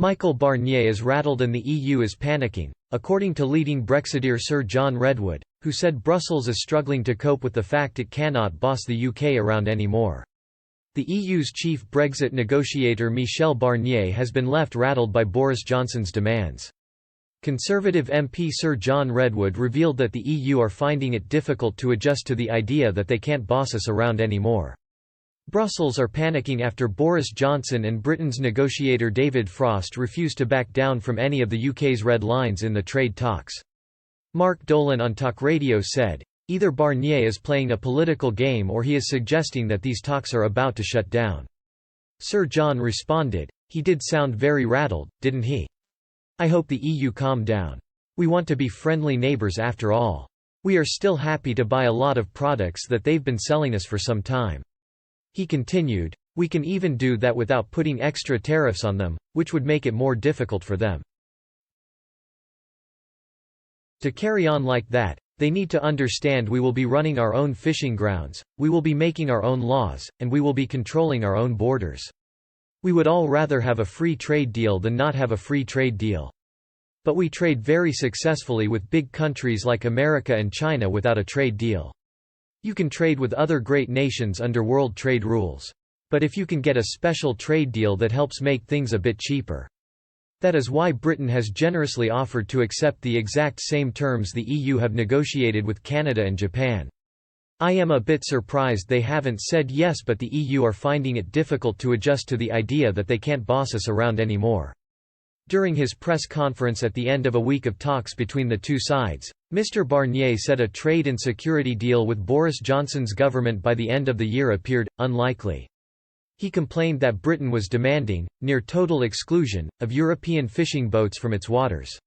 Michael Barnier is rattled and the EU is panicking, according to leading Brexiteer Sir John Redwood, who said Brussels is struggling to cope with the fact it cannot boss the UK around anymore. The EU's chief Brexit negotiator Michel Barnier has been left rattled by Boris Johnson's demands. Conservative MP Sir John Redwood revealed that the EU are finding it difficult to adjust to the idea that they can't boss us around anymore. Brussels are panicking after Boris Johnson and Britain's negotiator David Frost refused to back down from any of the UK's red lines in the trade talks. Mark Dolan on Talk Radio said, "Either Barnier is playing a political game or he is suggesting that these talks are about to shut down." Sir John responded, "He did sound very rattled, didn't he? I hope the EU calm down. We want to be friendly neighbours after all. We are still happy to buy a lot of products that they've been selling us for some time." He continued, "We can even do that without putting extra tariffs on them, which would make it more difficult for them. To carry on like that, they need to understand we will be running our own fishing grounds, we will be making our own laws, and we will be controlling our own borders. We would all rather have a free trade deal than not have a free trade deal. But we trade very successfully with big countries like America and China without a trade deal. You can trade with other great nations under world trade rules. But if you can get a special trade deal that helps make things a bit cheaper. That is why Britain has generously offered to accept the exact same terms the EU have negotiated with Canada and Japan. I am a bit surprised they haven't said yes, but the EU are finding it difficult to adjust to the idea that they can't boss us around anymore." During his press conference at the end of a week of talks between the two sides, Mr. Barnier said a trade and security deal with Boris Johnson's government by the end of the year appeared unlikely. He complained that Britain was demanding, near total exclusion, of European fishing boats from its waters.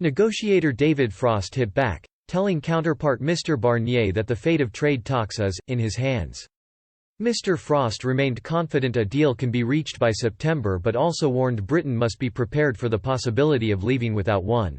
Negotiator David Frost hit back, telling counterpart Mr. Barnier that the fate of trade talks is in his hands. Mr. Frost remained confident a deal can be reached by September, but also warned Britain must be prepared for the possibility of leaving without one.